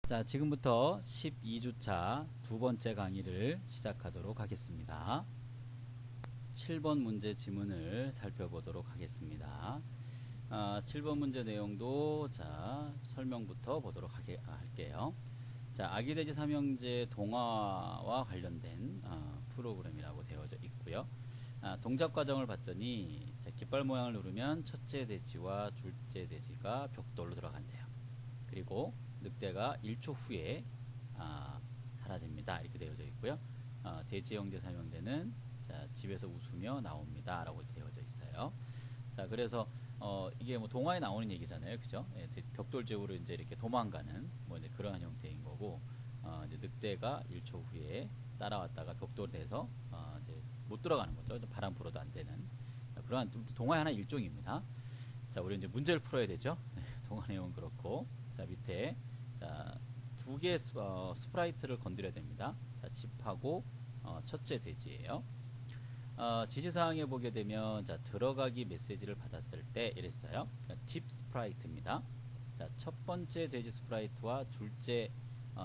자, 지금부터 12주차 두 번째 강의를 시작하도록 하겠습니다. 7번 문제 지문을 살펴보도록 하겠습니다. 7번 문제 내용도 설명부터 보도록 할게요. 자, 아기돼지 삼형제 동화와 관련된 프로그램이라고 되어져 있고요. 동작 과정을 봤더니 깃발 모양을 누르면 첫째 돼지와 둘째 돼지가 벽돌로 들어간대요. 그리고 늑대가 1초 후에 사라집니다. 이렇게 되어져 있고요. 돼지 형제 삼형제는 집에서 웃으며 나옵니다. 라고 되어져 있어요. 자, 그래서 이게 뭐 동화에 나오는 얘기잖아요. 그죠? 예, 벽돌집으로 이제 이렇게 도망가는 뭐 이제 그러한 형태인 거고, 이제 늑대가 1초 후에 따라왔다가 벽돌에 대해서 이제 못 들어가는 거죠. 바람 불어도 안 되는 그러한 동화의 하나 일종입니다. 자, 우리 이제 문제를 풀어야 되죠. 동화 내용은 그렇고, 자, 밑에 두 개의 스프라이트를 건드려야 됩니다. 자, 집하고 첫째 돼지예요. 지시사항에 보게 되면 들어가기 메시지를 받았을 때 이랬어요. 집 스프라이트입니다. 자, 첫 번째 돼지 스프라이트와 둘째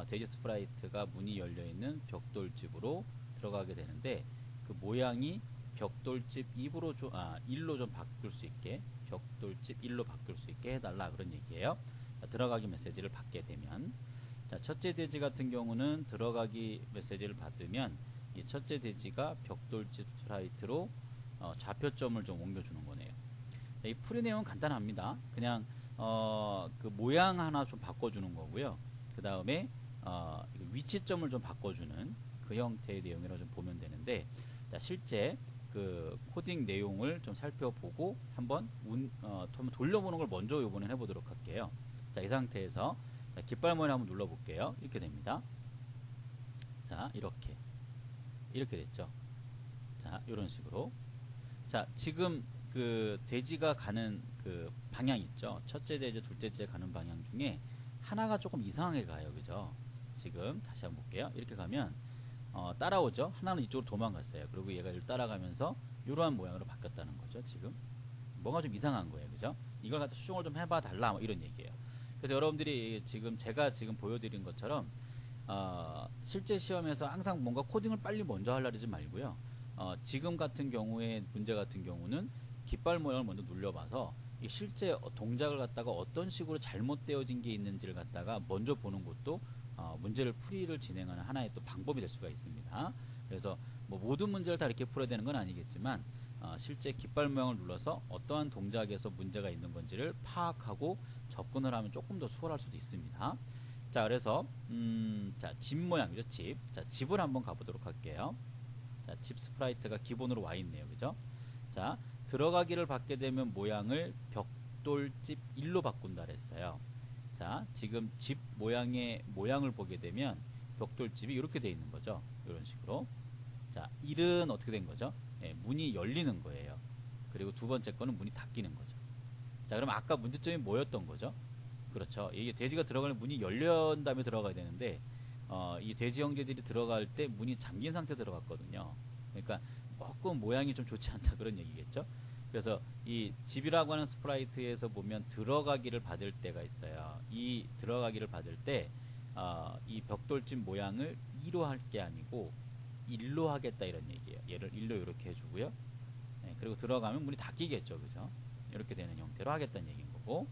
돼지 스프라이트가 문이 열려있는 벽돌집으로 들어가게 되는데, 그 모양이 벽돌집 일로 좀 바꿀 수 있게, 벽돌집 1로 바꿀 수 있게 해달라, 그런 얘기예요. 자, 들어가기 메시지를 받게 되면, 자, 첫째 돼지 같은 경우는 들어가기 메시지를 받으면 이 첫째 돼지가 벽돌집 스프라이트로 좌표점을 좀 옮겨주는 거네요. 자, 이 풀이 내용은 간단합니다. 그냥 그 모양 하나 좀 바꿔주는 거고요. 그 다음에 위치점을 좀 바꿔주는 그 형태의 내용이라고 좀 보면 되는데, 자, 실제 그 코딩 내용을 좀 살펴보고 한번 돌려보는 걸 먼저 이번에 해보도록 할게요. 자, 이 상태에서 깃발 모양 한번 눌러볼게요. 이렇게 됩니다. 자, 이렇게 됐죠. 자, 이런 식으로. 자, 지금 그 돼지가 가는 그 방향 있죠. 첫째 돼지, 둘째 돼지 가는 방향 중에 하나가 조금 이상하게 가요. 그죠? 지금 다시 한번 볼게요. 이렇게 가면 따라오죠. 하나는 이쪽으로 도망갔어요. 그리고 얘가 이를 따라가면서 이러한 모양으로 바뀌었다는 거죠. 지금 뭔가 좀 이상한 거예요. 그죠? 이걸 갖다 수정을 좀 해봐 달라, 뭐 이런 얘기예요. 그래서 여러분들이 제가 지금 보여드린 것처럼 실제 시험에서 항상 뭔가 코딩을 빨리 먼저 하려지 말고요. 지금 같은 경우에 문제 같은 경우는 깃발 모양을 먼저 눌려봐서 이 실제 동작을 갖다가 어떤 식으로 잘못되어진 게 있는지를 갖다가 먼저 보는 것도 문제를 풀이를 진행하는 하나의 또 방법이 될 수가 있습니다. 그래서 뭐 모든 문제를 다 이렇게 풀어야 되는 건 아니겠지만 실제 깃발 모양을 눌러서 어떠한 동작에서 문제가 있는 건지를 파악하고 접근을 하면 조금 더 수월할 수도 있습니다. 자, 그래서 자, 집 모양이죠. 자, 집을 한번 가보도록 할게요. 자, 집 스프라이트가 기본으로 와 있네요. 그죠? 자, 들어가기를 받게 되면 모양을 벽돌집 1로 바꾼다 그랬어요. 자, 지금 집 모양을 보게 되면 벽돌집이 이렇게 되어 있는 거죠. 이런 식으로. 자, 1은 어떻게 된 거죠? 예, 문이 열리는 거예요. 그리고 두 번째 거는 문이 닫히는 거죠. 자, 그럼 아까 문제점이 뭐였던 거죠? 그렇죠. 이게 돼지가 들어가는 문이 열린 다음에 들어가야 되는데, 이 돼지 형제들이 들어갈 때 문이 잠긴 상태 들어갔거든요. 그러니까 조금 모양이 좀 좋지 않다, 그런 얘기겠죠. 그래서 이 집이라고 하는 스프라이트에서 보면 들어가기를 받을 때가 있어요. 이 들어가기를 받을 때 이 벽돌집 모양을 2로 할 게 아니고 1로 하겠다, 이런 얘기예요. 얘를 1로 이렇게 해주고요. 네, 그리고 들어가면 문이 닫히겠죠. 그죠? 이렇게 되는 형태로 하겠다는 얘기인 거고.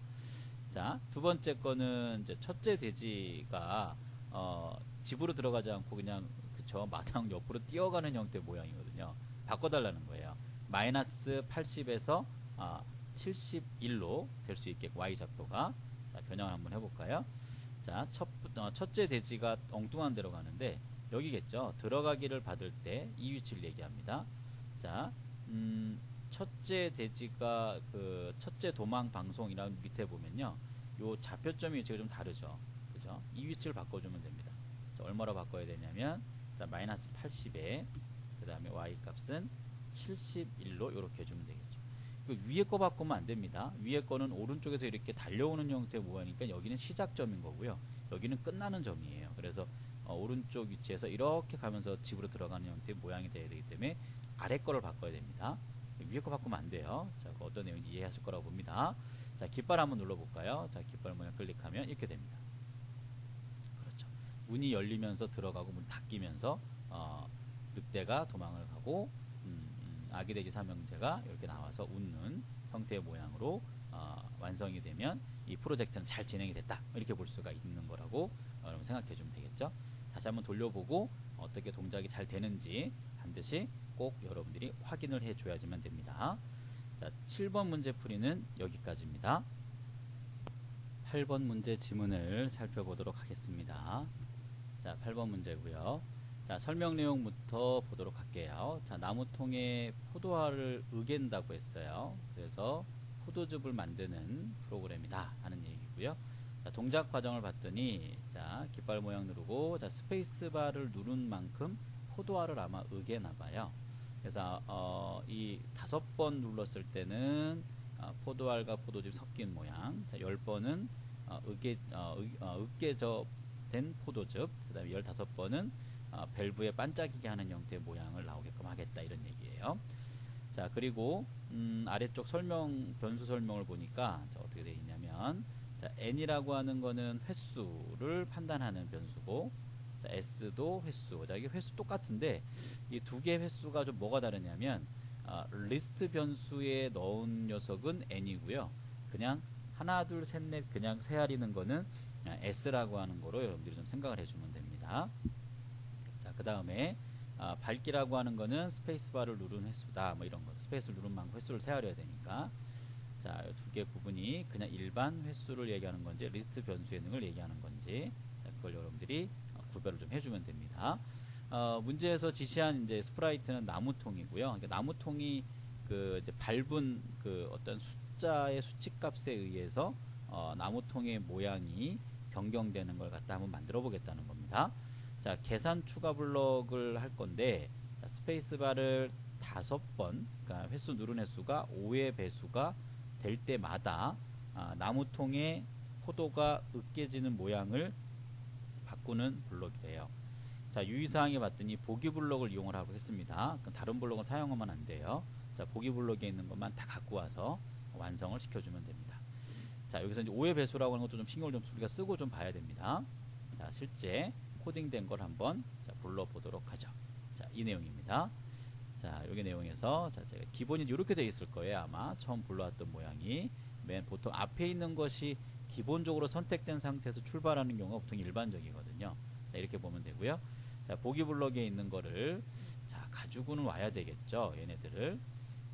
자, 두 번째 거는 이제 첫째 돼지가 집으로 들어가지 않고 그냥 그쵸, 마당 옆으로 뛰어가는 형태 모양이거든요. 바꿔달라는 거예요. 마이너스 80에서 71로 될 수 있게 y좌표가. 자, 변형을 한번 해볼까요? 자, 첫째 돼지가 엉뚱한 데로 가는데 여기겠죠. 들어가기를 받을 때 이 위치를 얘기합니다. 자, 첫째 돼지가 그 첫째 도망 방송이라는 밑에 보면요, 요 좌표점이 위치가 좀 다르죠. 그죠? 이 위치를 바꿔주면 됩니다. 자, 얼마로 바꿔야 되냐면, 자, 마이너스 80에 그 다음에 y 값은 71로 이렇게 해주면 되겠죠. 그 위에 거 바꾸면 안 됩니다. 위에 거는 오른쪽에서 이렇게 달려오는 형태의 모양이니까 여기는 시작점인 거고요. 여기는 끝나는 점이에요. 그래서 오른쪽 위치에서 이렇게 가면서 집으로 들어가는 형태의 모양이 되어야 되기 때문에 아래 거를 바꿔야 됩니다. 위에 거 바꾸면 안 돼요. 자, 어떤 내용인지 이해하실 거라고 봅니다. 자, 깃발 한번 눌러볼까요? 자, 깃발 모양 클릭하면 이렇게 됩니다. 문이 열리면서 들어가고 문 닫히면서 늑대가 도망을 가고 아기 돼지 삼형제가 이렇게 나와서 웃는 형태의 모양으로 완성이 되면 이 프로젝트는 잘 진행이 됐다 이렇게 볼 수가 있는 거라고 여러분 생각해 주면 되겠죠. 다시 한번 돌려보고 어떻게 동작이 잘 되는지 반드시 꼭 여러분들이 확인을 해 줘야지만 됩니다. 자, 7번 문제 풀이는 여기까지입니다. 8번 문제 지문을 살펴보도록 하겠습니다. 자, 8번 문제고요. 자, 설명 내용부터 보도록 할게요. 자, 나무통에 포도알을 으갠다고 했어요. 그래서 포도즙을 만드는 프로그램이다 하는 얘기고요. 자, 동작 과정을 봤더니 자, 깃발 모양 누르고 자, 스페이스바를 누른 만큼 포도알을 아마 으개나 봐요. 그래서 이 5번 눌렀을 때는 포도알과 포도즙 섞인 모양, 자, 10번은 으깨져 된 포도즙, 그 다음에 15번은 밸브에 반짝이게 하는 형태의 모양을 나오게끔 하겠다 이런 얘기예요. 자, 그리고 아래쪽 설명 변수 설명을 보니까 자, 어떻게 되어 있냐면 자, n이라고 하는 거는 횟수를 판단하는 변수고 자, s도 횟수. 자, 이게 횟수 똑같은데 이 두 개의 횟수가 좀 뭐가 다르냐면 리스트 변수에 넣은 녀석은 n이고요. 그냥 하나 둘 셋 넷 그냥 세아리는 거는 s라고 하는 거로 여러분들이 좀 생각을 해주면 됩니다. 자, 그 다음에 밝기라고 하는 거는 스페이스바를 누른 횟수다 뭐 이런 거. 스페이스를 누른 만큼 횟수를 세하려야 되니까 자, 두 개 구분이 그냥 일반 횟수를 얘기하는 건지 리스트 변수의 능을 얘기하는 건지 자, 그걸 여러분들이 구별을 좀 해주면 됩니다. 문제에서 지시한 이제 스프라이트는 나무통이고요. 그러니까 나무통이 그 이제 밟은 그 어떤 숫자의 수치값에 의해서 나무통의 모양이 변경되는 걸 갖다 한번 만들어 보겠다는 겁니다. 자, 계산 추가 블럭을 할 건데 자, 스페이스바를 5번, 그러니까 횟수 누른 횟수가 5의 배수가 될 때마다 나무통에 포도가 으깨지는 모양을 바꾸는 블록이래요. 자, 유의사항에 봤더니 보기 블록을 이용을 하고 했습니다. 다른 블록은 사용하면 안 돼요. 자, 보기 블록에 있는 것만 다 갖고 와서 완성을 시켜주면 됩니다. 자, 여기서 이제 5의 배수라고 하는 것도 좀 신경을 좀 우리가 쓰고 좀 봐야 됩니다. 자, 실제 코딩된 걸 한번 자, 불러보도록 하죠. 자, 이 내용입니다. 자, 여기 내용에서 자, 제가 기본이 이렇게 되어 있을 거예요. 아마 처음 불러왔던 모양이 맨 보통 앞에 있는 것이 기본적으로 선택된 상태에서 출발하는 경우가 보통 일반적이거든요. 자, 이렇게 보면 되고요. 자, 보기 블럭에 있는 거를 자, 가지고는 와야 되겠죠. 얘네들을.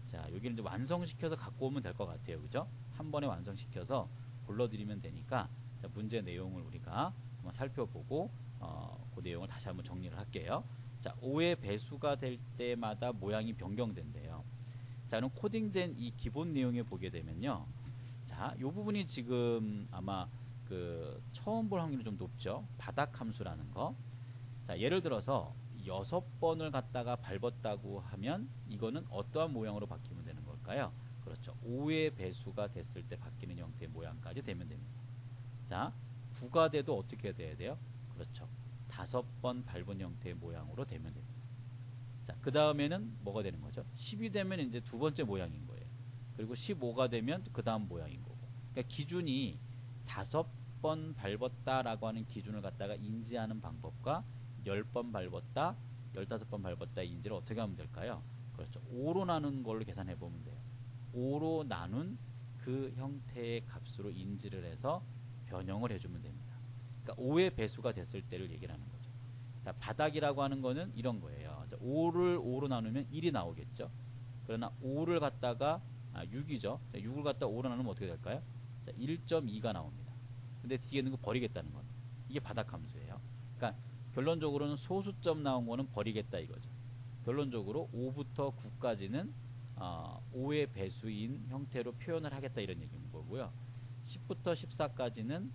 자, 여기를 이제 완성시켜서 갖고 오면 될 것 같아요. 그죠? 한 번에 완성시켜서 불러드리면 되니까 자, 문제 내용을 우리가 한번 살펴보고 그 내용을 다시 한번 정리를 할게요. 자, 5의 배수가 될 때마다 모양이 변경된대요. 자, 그럼 코딩된 이 기본 내용에 보게 되면요. 자, 이 부분이 지금 아마 그 처음 볼 확률이 좀 높죠. 바닥 함수라는 거. 자, 예를 들어서 6번을 갖다가 밟았다고 하면 이거는 어떠한 모양으로 바뀌면 되는 걸까요? 그렇죠. 5의 배수가 됐을 때 바뀌는 형태의 모양까지 되면 됩니다. 자, 9가 돼도 어떻게 돼야 돼요? 그렇죠. 5번 밟은 형태의 모양으로 되면 됩니다. 자, 그 다음에는 뭐가 되는 거죠? 10이 되면 이제 두 번째 모양인 거예요. 그리고 15가 되면 그 다음 모양인 거고. 그러니까 기준이 5번 밟았다라고 하는 기준을 갖다가 인지하는 방법과 10번 밟았다, 15번 밟았다 인지를 어떻게 하면 될까요? 그렇죠. 5로 나눈 걸로 계산해 보면 돼요. 5로 나눈 그 형태의 값으로 인지를 해서 변형을 해주면 됩니다. 그러니까 5의 배수가 됐을 때를 얘기를 하는 거죠. 자, 바닥이라고 하는 거는 이런 거예요. 자, 5를 5로 나누면 1이 나오겠죠. 그러나 5를 갖다가 6이죠. 자, 6을 갖다가 5로 나누면 어떻게 될까요? 자, 1.2가 나옵니다. 근데 뒤에 있는 거 버리겠다는 겁니다. 이게 바닥 함수예요. 그러니까 결론적으로는 소수점 나온 거는 버리겠다 이거죠. 결론적으로 5부터 9까지는 5의 배수인 형태로 표현을 하겠다 이런 얘기인 거고요. 10부터 14까지는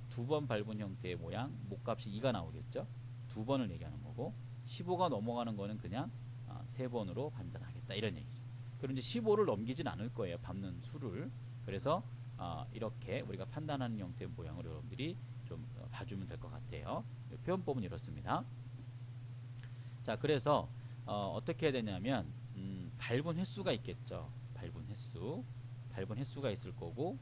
두 번 밟은 형태의 모양, 목값이 2가 나오겠죠. 두 번을 얘기하는 거고 15가 넘어가는 거는 그냥 3번으로 판단하겠다 이런 얘기죠. 그럼 이제 15를 넘기진 않을 거예요. 밟는 수를. 그래서 이렇게 우리가 판단하는 형태의 모양을 여러분들이 좀 봐주면 될 것 같아요. 표현법은 이렇습니다. 자, 그래서 어떻게 해야 되냐면 밟은 횟수가 있겠죠. 밟은 횟수가 있을 거고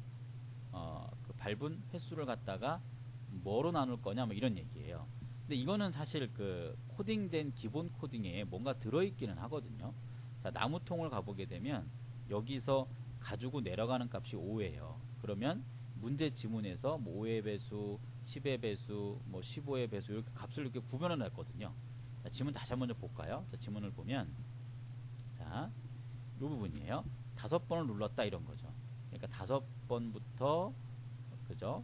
그 밟은 횟수를 갖다가 뭐로 나눌 거냐 뭐 이런 얘기예요. 근데 이거는 사실 그 코딩된 기본 코딩에 뭔가 들어있기는 하거든요. 자, 나무통을 가보게 되면 여기서 가지고 내려가는 값이 5예요. 그러면 문제 지문에서 뭐 5의 배수, 10의 배수, 뭐 15의 배수 이렇게 값을 이렇게 구별해 놨거든요. 자, 지문 다시 한번 좀 볼까요? 자, 지문을 보면 자, 이 부분이에요. 5번을 눌렀다 이런 거죠. 그러니까 5번부터 그죠?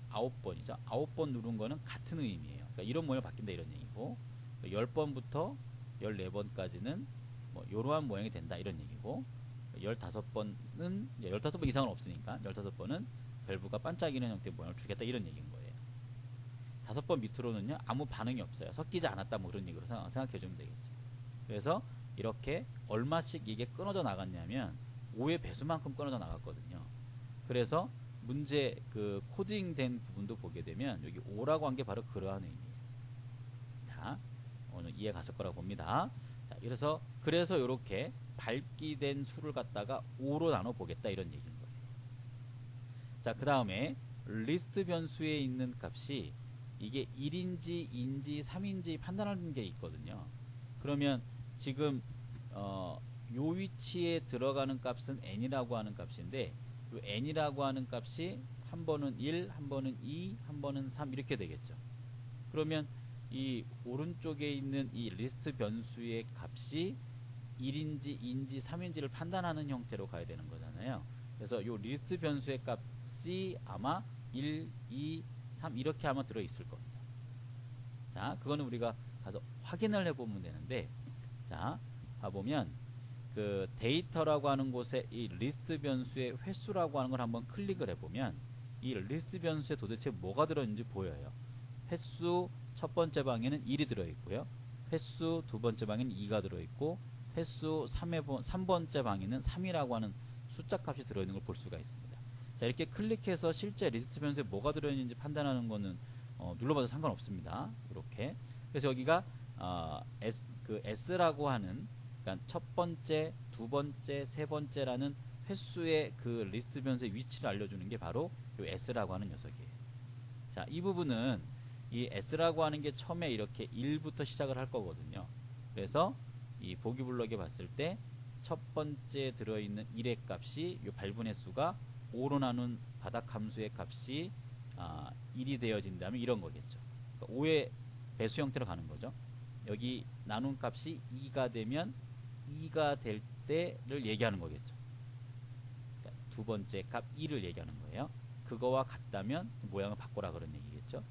9번이죠. 9번 누른 거는 같은 의미예요. 그러니까 이런 모양이 바뀐다 이런 얘기고 10번부터 14번까지는 뭐 이러한 모양이 된다 이런 얘기고 15번은 15번 이상은 없으니까 15번은 밸브가 반짝이는 형태의 모양을 주겠다 이런 얘기인 거예요. 5번 밑으로는요 아무 반응이 없어요. 섞이지 않았다 뭐 그런 얘기로 생각해 주면 되겠죠. 그래서 이렇게 얼마씩 이게 끊어져 나갔냐면 5의 배수만큼 끊어져 나갔거든요. 그래서 문제 그 코딩된 부분도 보게 되면 여기 5라고 한 게 바로 그러한 의미예요. 자, 오늘 이해 갔을 거라고 봅니다. 자, 그래서 이렇게 밝기된 수를 갖다가 5로 나눠 보겠다 이런 얘기인 거예요. 자, 그 다음에 리스트 변수에 있는 값이 이게 1인지 2인지 3인지 판단하는 게 있거든요. 그러면 지금 요 위치에 들어가는 값은 n이라고 하는 값인데 요 n이라고 하는 값이 한 번은 1, 한 번은 2, 한 번은 3 이렇게 되겠죠. 그러면 이 오른쪽에 있는 이 리스트 변수의 값이 1인지 2인지 3인지를 판단하는 형태로 가야 되는 거잖아요. 그래서 요 리스트 변수의 값이 아마 1, 2, 3 이렇게 아마 들어있을 겁니다. 자, 그거는 우리가 가서 확인을 해보면 되는데 자, 봐보면 그 데이터라고 하는 곳에 이 리스트 변수의 횟수라고 하는 걸 한번 클릭을 해보면 이 리스트 변수에 도대체 뭐가 들어있는지 보여요. 횟수 첫 번째 방에는 1이 들어있고요. 횟수 두 번째 방에는 2가 들어있고 횟수 3번째 방에는 3이라고 하는 숫자 값이 들어있는 걸 볼 수가 있습니다. 자, 이렇게 클릭해서 실제 리스트 변수에 뭐가 들어있는지 판단하는 거는 눌러봐도 상관없습니다. 이렇게. 그래서 여기가 S라고 하는 그러니까 첫 번째, 두 번째, 세 번째라는 횟수의 그 리스트 변수의 위치를 알려주는 게 바로 이 S라고 하는 녀석이에요. 자, 이 부분은 이 S라고 하는 게 처음에 이렇게 1부터 시작을 할 거거든요. 그래서 이 보기 블럭에 봤을 때 첫 번째 들어있는 1의 값이 이 밟은 횟수가 5로 나눈 바닥 함수의 값이 1이 되어진다면 이런 거겠죠. 그러니까 5의 배수 형태로 가는 거죠. 여기 나눈 값이 2가 되면 2가 될 때를 얘기하는 거겠죠. 그러니까 두 번째 값 2를 얘기하는 거예요. 그거와 같다면 모양을 바꿔라 그런 얘기겠죠.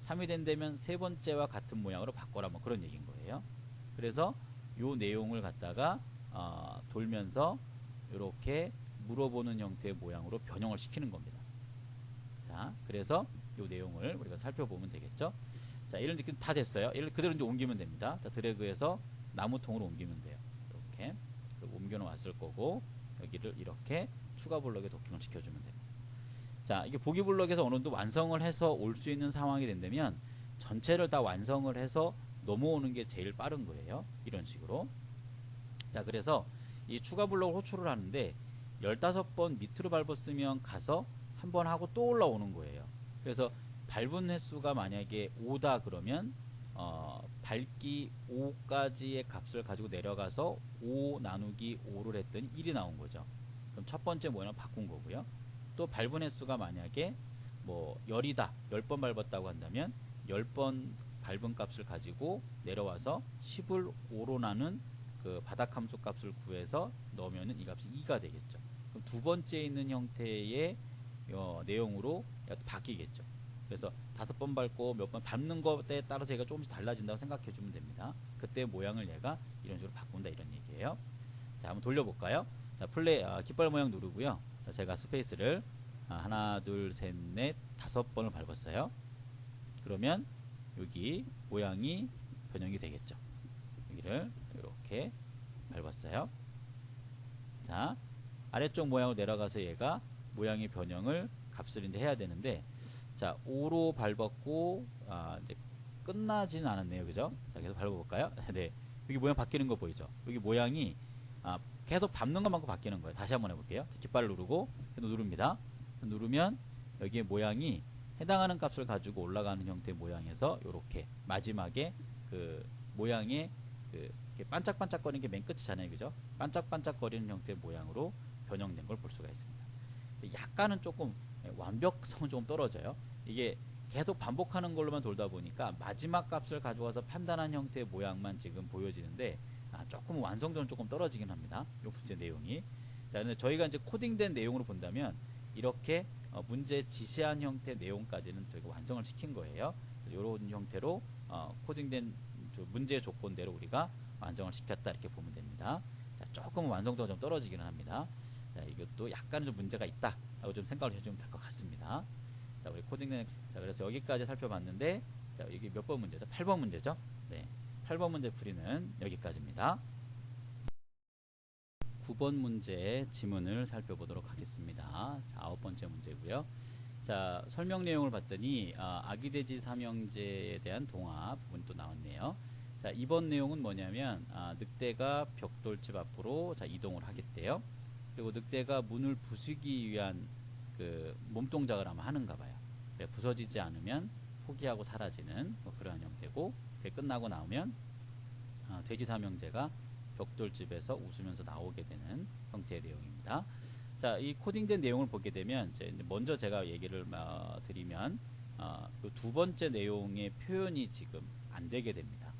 3이 된다면 세 번째와 같은 모양으로 바꿔라 뭐 그런 얘기인 거예요. 그래서 요 내용을 갖다가 돌면서 이렇게 물어보는 형태의 모양으로 변형을 시키는 겁니다. 자, 그래서 요 내용을 우리가 살펴보면 되겠죠. 자, 이런 느낌 다 됐어요. 이를 그대로 이제 옮기면 됩니다. 자, 드래그해서 나무통으로 옮기면 돼요. 이렇게 옮겨 놓았을 거고 여기를 이렇게 추가 블럭에 도킹을 시켜주면 됩니다. 자, 이게 보기 블럭에서 어느 정도 완성을 해서 올 수 있는 상황이 된다면 전체를 다 완성을 해서 넘어오는 게 제일 빠른 거예요. 이런 식으로. 자, 그래서 이 추가 블럭을 호출을 하는데 15번 밑으로 밟았으면 가서 한 번 하고 또 올라오는 거예요. 그래서 밟은 횟수가 만약에 5다 그러면 밟기 5까지의 값을 가지고 내려가서 5 나누기 5를 했더니 1이 나온 거죠. 그럼 첫 번째 모양을 바꾼 거고요. 또 밟은 횟수가 만약에 뭐 10이다 10번 밟았다고 한다면 10번 밟은 값을 가지고 내려와서 10을 5로 나눈 그 바닥 함수 값을 구해서 넣으면은 이 값이 2가 되겠죠. 그럼 두 번째 있는 형태의 내용으로 바뀌겠죠. 그래서 5번 밟고 몇 번 밟는 것에 따라서 얘가 조금씩 달라진다고 생각해 주면 됩니다. 그때 모양을 얘가 이런 식으로 바꾼다 이런 얘기예요. 자, 한번 돌려볼까요? 자, 플레이 깃발 모양 누르고요. 자, 제가 스페이스를 하나, 둘, 셋, 넷, 5번을 밟았어요. 그러면 여기 모양이 변형이 되겠죠. 여기를 이렇게 밟았어요. 자, 아래쪽 모양으로 내려가서 얘가 모양의 변형을 값을 이제 해야 되는데, 자, 5로 밟았고 이제 끝나지는 않았네요, 그죠? 자, 계속 밟아볼까요? 네, 여기 모양 바뀌는 거 보이죠? 여기 모양이 계속 밟는 것만큼 바뀌는 거예요. 다시 한번 해볼게요. 자, 깃발을 누르고 누릅니다. 누르면 여기에 모양이 해당하는 값을 가지고 올라가는 형태의 모양에서 이렇게 마지막에 그 모양의 그 이렇게 반짝반짝거리는 게 맨 끝이잖아요, 그죠? 반짝반짝거리는 형태의 모양으로 변형된 걸 볼 수가 있습니다. 약간은 조금 완벽성은 조금 떨어져요. 이게 계속 반복하는 걸로만 돌다 보니까 마지막 값을 가져와서 판단한 형태의 모양만 지금 보여지는데 조금 완성도는 조금 떨어지긴 합니다. 이 문제 내용이. 자, 근데 저희가 이제 코딩된 내용으로 본다면 이렇게 문제 지시한 형태 내용까지는 저희가 완성을 시킨 거예요. 이런 형태로 코딩된 문제 조건대로 우리가 완성을 시켰다 이렇게 보면 됩니다. 자, 조금 완성도가 좀 떨어지기는 합니다. 자, 이것도 약간 좀 문제가 있다 라고 좀 생각을 해주면 될 것 같습니다. 자, 우리 코딩된, 자, 그래서 여기까지 살펴봤는데, 자, 이게 몇 번 문제죠? 8번 문제죠? 네. 8번 문제 풀이는 여기까지입니다. 9번 문제의 지문을 살펴보도록 하겠습니다. 자, 9번째 문제고요. 자, 설명 내용을 봤더니 아기돼지 삼형제에 대한 동화 부분이 또 나왔네요. 자, 이번 내용은 뭐냐면 늑대가 벽돌집 앞으로 이동을 하겠대요. 그리고 늑대가 문을 부수기 위한 그 몸동작을 아마 하는가 봐요. 부서지지 않으면 포기하고 사라지는 그러한 형태고, 끝나고 나오면 돼지 삼형제가 벽돌집에서 웃으면서 나오게 되는 형태의 내용입니다. 자, 이 코딩된 내용을 보게 되면 먼저 제가 얘기를 드리면 그 두 번째 내용의 표현이 지금 안 되게 됩니다.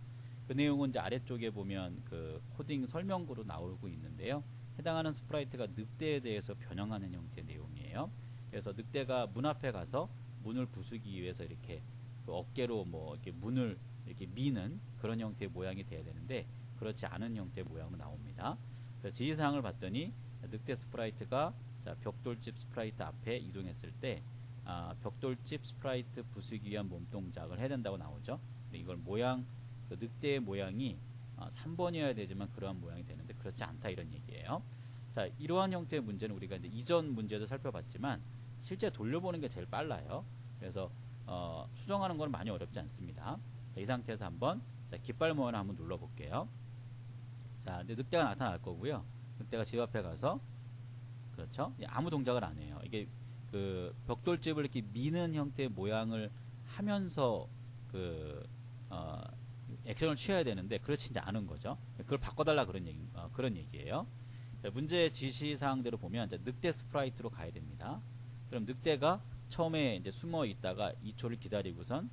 그 내용은 이제 아래쪽에 보면 그 코딩 설명구로 나오고 있는데요. 해당하는 스프라이트가 늑대에 대해서 변형하는 형태의 내용이에요. 그래서 늑대가 문 앞에 가서 문을 부수기 위해서 이렇게 그 어깨로 뭐 이렇게 문을 이렇게 미는 그런 형태의 모양이 돼야 되는데 그렇지 않은 형태의 모양으로 나옵니다. 그래서 지시사항을 봤더니 늑대 스프라이트가 벽돌집 스프라이트 앞에 이동했을 때 벽돌집 스프라이트 부수기 위한 몸동작을 해야 된다고 나오죠. 이걸 모양, 그 늑대의 모양이 3번이어야 되지만 그러한 모양이 되는데 그렇지 않다 이런 얘기예요. 자, 이러한 형태의 문제는 우리가 이제 이전 문제도 살펴봤지만 실제 돌려보는 게 제일 빨라요. 그래서 수정하는 건 많이 어렵지 않습니다. 자, 이 상태에서 한번 깃발 모양을 한번 눌러볼게요. 자, 근데 늑대가 나타날 거고요. 늑대가 집 앞에 가서 그렇죠? 아무 동작을 안 해요. 이게 그 벽돌집을 이렇게 미는 형태의 모양을 하면서 그 액션을 취해야 되는데 그렇지 않은 거죠. 그걸 바꿔달라 그런 얘기예요. 자, 문제 지시사항대로 보면 늑대 스프라이트로 가야 됩니다. 그럼 늑대가 처음에 이제 숨어 있다가 2초를 기다리고선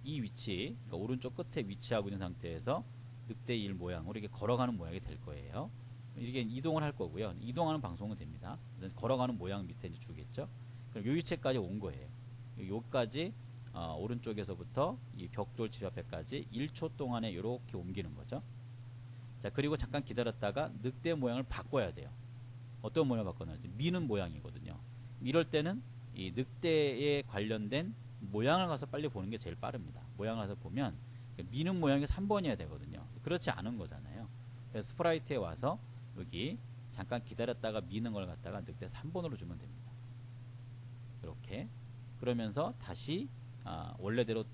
이 위치, 그러니까 오른쪽 끝에 위치하고 있는 상태에서 늑대 일 모양으로 이렇게 걸어가는 모양이 될 거예요. 이렇게 이동을 할 거고요. 이동하는 방송은 됩니다. 그래서 걸어가는 모양 밑에 이제 주겠죠. 그럼 요 위치까지 온 거예요. 요까지 오른쪽에서부터 이 벽돌 집 앞에까지 1초 동안에 이렇게 옮기는 거죠. 자, 그리고 잠깐 기다렸다가 늑대 모양을 바꿔야 돼요. 어떤 모양을 바꿔놨지? 미는 모양이거든요. 이럴 때는 이 늑대에 관련된 모양을 가서 빨리 보는 게 제일 빠릅니다. 모양을 가서 보면 미는 모양이 3번이어야 되거든요. 그렇지 않은 거잖아요. 그래서 스프라이트에 와서 여기 잠깐 기다렸다가 미는 걸 갖다가 늑대 3번으로 주면 됩니다. 이렇게 그러면서 다시 원래대로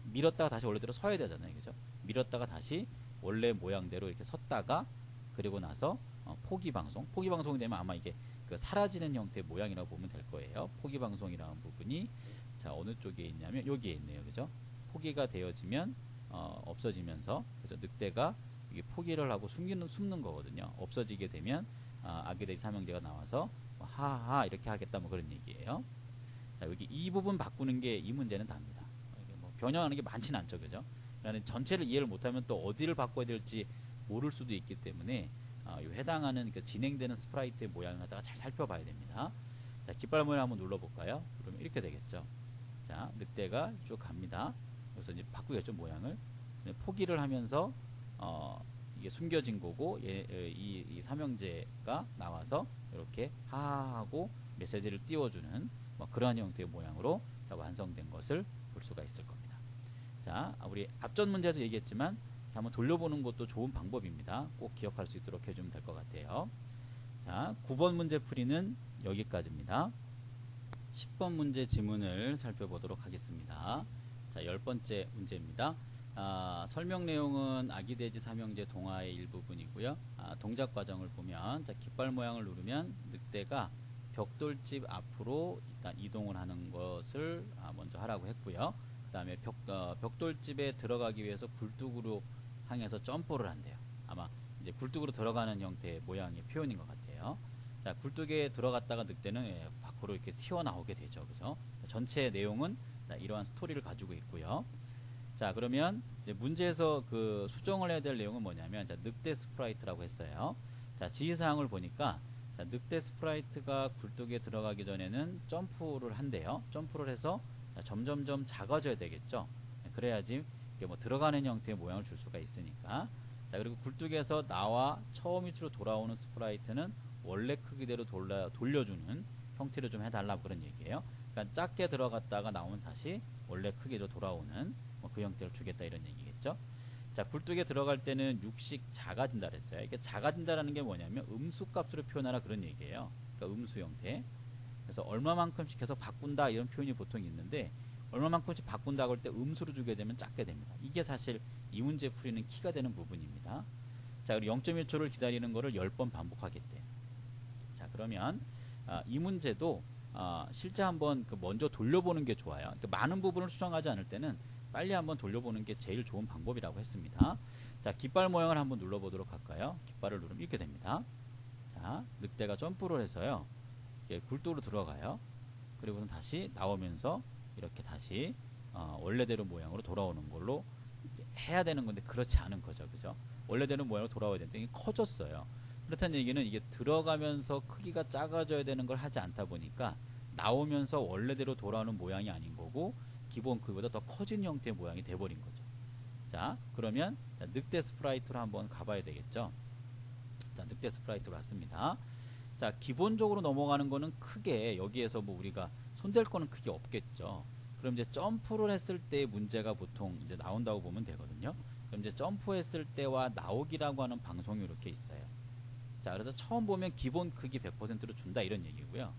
밀었다가 다시 원래대로 서야 되잖아요. 그죠? 밀었다가 다시 원래 모양대로 이렇게 섰다가 그리고 나서 포기방송이 되면 아마 이게 그 사라지는 형태의 모양이라고 보면 될 거예요. 포기방송이라는 부분이 자, 어느 쪽에 있냐면 여기에 있네요. 그죠? 포기가 되어지면 없어지면서 그죠? 늑대가 이게 포기를 하고 숨는 거거든요. 없어지게 되면 아기돼지 삼형제가 나와서 하하 이렇게 하겠다 뭐 그런 얘기예요. 자, 여기 이 부분 바꾸는 게 이 문제는 답니다. 이게 뭐 변형하는 게 많지는 않죠. 그죠? 그러니까 전체를 이해를 못하면 또 어디를 바꿔야 될지 모를 수도 있기 때문에 요 해당하는 그 진행되는 스프라이트의 모양을 갖다가 잘 살펴봐야 됩니다. 자, 깃발 모양 한번 눌러볼까요? 그러면 이렇게 되겠죠. 자, 늑대가 쭉 갑니다. 그래서 이제 바꾸겠죠, 모양을. 포기를 하면서 이게 숨겨진 거고 이 삼형제가 나와서 이렇게 하하하고 메시지를 띄워주는 뭐 그러한 형태의 모양으로 완성된 것을 볼 수가 있을 겁니다. 자, 우리 앞전 문제에서 얘기했지만 한번 돌려보는 것도 좋은 방법입니다. 꼭 기억할 수 있도록 해주면 될 것 같아요. 자, 9번 문제 풀이는 여기까지입니다. 10번 문제 지문을 살펴보도록 하겠습니다. 자, 10번째 문제입니다. 설명 내용은 아기돼지 삼형제 동화의 일부분이고요. 동작 과정을 보면 자, 깃발 모양을 누르면 늑대가 벽돌집 앞으로 일단 이동을 하는 것을 먼저 하라고 했고요. 그 다음에 벽돌집에 들어가기 위해서 굴뚝으로 향해서 점프를 한대요. 아마 이제 굴뚝으로 들어가는 형태의 모양의 표현인 것 같아요. 자, 굴뚝에 들어갔다가 늑대는 밖으로 이렇게 튀어나오게 되죠. 그죠? 전체 내용은 이러한 스토리를 가지고 있고요. 자, 그러면 이제 문제에서 그 수정을 해야 될 내용은 뭐냐면, 자, 늑대 스프라이트라고 했어요. 자, 지시사항을 보니까, 자, 늑대 스프라이트가 굴뚝에 들어가기 전에는 점프를 한대요. 점프를 해서 점점점 작아져야 되겠죠. 그래야지 이게 뭐 들어가는 형태의 모양을 줄 수가 있으니까. 자, 그리고 굴뚝에서 나와 처음 위치로 돌아오는 스프라이트는 원래 크기대로 돌려주는 형태를 좀 해달라, 그런 얘기예요. 그러니까 작게 들어갔다가 나오면 다시 원래 크기로 돌아오는 그 형태를 주겠다, 이런 얘기겠죠. 자, 굴뚝에 들어갈 때는 육식 작아진다 그랬어요. 이게 작아진다라는 게 뭐냐면 음수 값으로 표현하라, 그런 얘기예요. 그러니까 음수 형태. 그래서 얼마만큼씩 계속 바꾼다, 이런 표현이 보통 있는데, 얼마만큼씩 바꾼다고 할 때 음수로 주게 되면 작게 됩니다. 이게 사실 이 문제 풀이는 키가 되는 부분입니다. 자, 그리고 0.1초를 기다리는 거를 10번 반복하겠대요. 자, 그러면 이 문제도 실제 한번 먼저 돌려보는 게 좋아요. 그러니까 많은 부분을 수정하지 않을 때는 빨리 한번 돌려보는 게 제일 좋은 방법이라고 했습니다. 자, 깃발 모양을 한번 눌러보도록 할까요? 깃발을 누르면 이렇게 됩니다. 자, 늑대가 점프를 해서요, 이렇게 굴뚝으로 들어가요. 그리고는 다시 나오면서 이렇게 다시 원래대로 모양으로 돌아오는 걸로 해야 되는 건데, 그렇지 않은 거죠. 그죠? 원래대로 모양으로 돌아와야 되는데 이게 커졌어요. 그렇다는 얘기는 이게 들어가면서 크기가 작아져야 되는 걸 하지 않다 보니까 나오면서 원래대로 돌아오는 모양이 아닌 거고, 기본 크기보다 더 커진 형태의 모양이 돼버린 거죠. 자, 그러면 늑대 스프라이트로 한번 가봐야 되겠죠. 자, 늑대 스프라이트로 왔습니다. 자, 기본적으로 넘어가는 거는 크게 여기에서 뭐 우리가 손댈 거는 크게 없겠죠. 그럼 이제 점프를 했을 때의 문제가 보통 이제 나온다고 보면 되거든요. 그럼 이제 점프했을 때와 나오기라고 하는 방송이 이렇게 있어요. 자, 그래서 처음 보면 기본 크기 100%로 준다, 이런 얘기고요.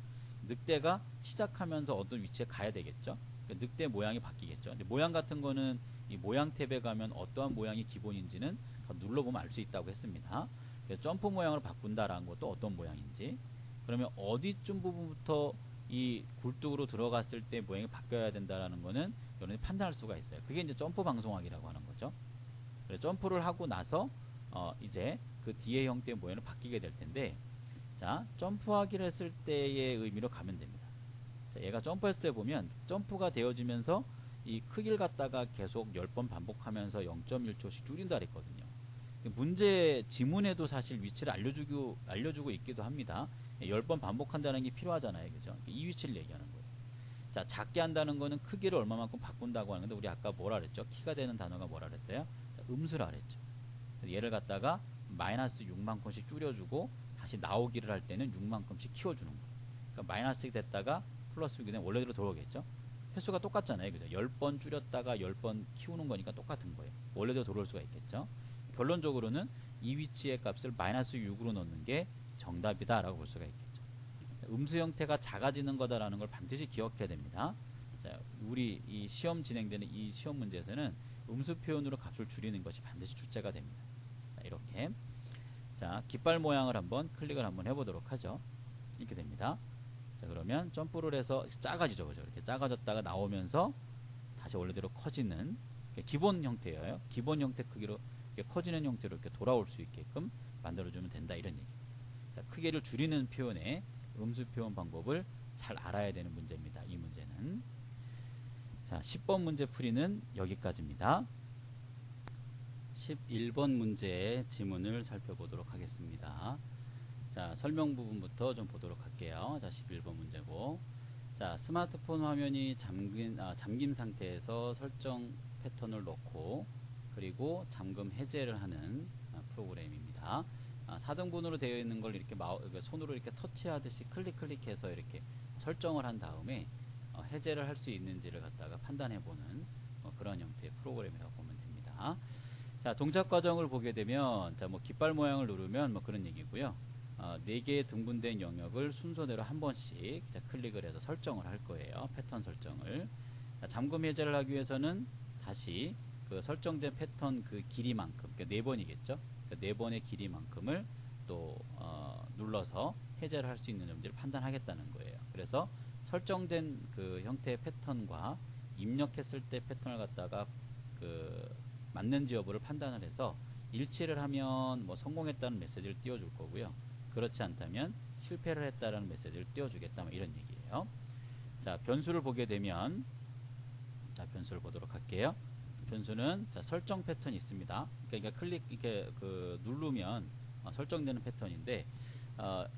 늑대가 시작하면서 어떤 위치에 가야 되겠죠. 그러니까 늑대 모양이 바뀌겠죠. 근데 모양 같은 거는 이 모양 탭에 가면 어떠한 모양이 기본인지는 눌러보면 알 수 있다고 했습니다. 그래서 점프 모양을 바꾼다라는 것도 어떤 모양인지, 그러면 어디쯤 부분부터 이 굴뚝으로 들어갔을 때 모양이 바뀌어야 된다라는 거는 여러분이 판단할 수가 있어요. 그게 이제 점프 방송하기라고 하는 거죠. 그래서 점프를 하고 나서 이제 그 뒤의 형태의 모양을 바뀌게 될 텐데, 자, 점프하기를 했을 때의 의미로 가면 됩니다. 자, 얘가 점프했을 때 보면 점프가 되어지면서 이 크기를 갖다가 계속 10번 반복하면서 0.1초씩 줄인다 그랬거든요. 문제 지문에도 사실 위치를 알려주고 있기도 합니다. 10번 반복한다는 게 필요하잖아요. 그죠? 이 위치를 얘기하는 거예요. 자, 작게 한다는 거는 크기를 얼마만큼 바꾼다고 하는 건데, 우리 아까 뭐라 그랬죠? 키가 되는 단어가 뭐라 그랬어요? 자, 음수라 그랬죠. 얘를 갖다가 마이너스 6만큼씩 줄여주고 다시 나오기를 할 때는 6만큼씩 키워주는 거예요. 그러니까 마이너스 됐다가 플러스 6이 되면 원래대로 돌아오겠죠? 횟수가 똑같잖아요. 그죠? 10번 줄였다가 10번 키우는 거니까 똑같은 거예요. 원래대로 돌아올 수가 있겠죠? 결론적으로는 이 위치의 값을 마이너스 6으로 넣는 게 정답이다 라고 볼 수가 있겠죠. 음수 형태가 작아지는 거다라는 걸 반드시 기억해야 됩니다. 자, 우리 이 시험 진행되는 이 시험 문제에서는 음수 표현으로 값을 줄이는 것이 반드시 출제가 됩니다. 자, 이렇게. 자, 깃발 모양을 한번 클릭을 한번 해보도록 하죠. 이렇게 됩니다. 자, 그러면 점프를 해서 작아지죠. 그죠? 이렇게 작아졌다가 나오면서 다시 원래대로 커지는 기본 형태예요. 기본 형태 크기로 이렇게 커지는 형태로 이렇게 돌아올 수 있게끔 만들어주면 된다, 이런 얘기. 자, 크기를 줄이는 표현의 음수 표현 방법을 잘 알아야 되는 문제입니다. 이 문제는. 자, 10번 문제 풀이는 여기까지입니다. 11번 문제의 지문을 살펴보도록 하겠습니다. 자, 설명 부분부터 좀 보도록 할게요. 자, 11번 문제고. 자, 스마트폰 화면이 잠김 상태에서 설정 패턴을 넣고, 그리고 잠금 해제를 하는 프로그램입니다. 4등분으로 되어 있는 걸 이렇게 손으로 이렇게 터치하듯이 클릭해서 이렇게 설정을 한 다음에 해제를 할 수 있는지를 갖다가 판단해보는 그런 형태의 프로그램이라고 보면 됩니다. 자, 동작 과정을 보게 되면, 자, 뭐 깃발 모양을 누르면 뭐 그런 얘기고요. 4개의 등분된 영역을 순서대로 한 번씩 클릭을 해서 설정을 할 거예요. 패턴 설정을. 자, 잠금 해제를 하기 위해서는 다시 그 설정된 패턴 그 길이만큼, 그러니까 4번이겠죠. 그러니까 4번의 길이만큼을 또 눌러서 해제를 할 수 있는 점들을 판단하겠다는 거예요. 그래서 설정된 그 형태의 패턴과 입력했을 때 패턴을 갖다가 그 맞는지 여부를 판단을 해서 일치를 하면 뭐 성공했다는 메시지를 띄워줄 거고요. 그렇지 않다면 실패를 했다라는 메시지를 띄워주겠다, 뭐 이런 얘기예요. 자, 변수를 보게 되면, 자, 변수를 보도록 할게요. 변수는 자, 설정 패턴이 있습니다. 그러니까 클릭 이렇게 그 누르면 설정되는 패턴인데,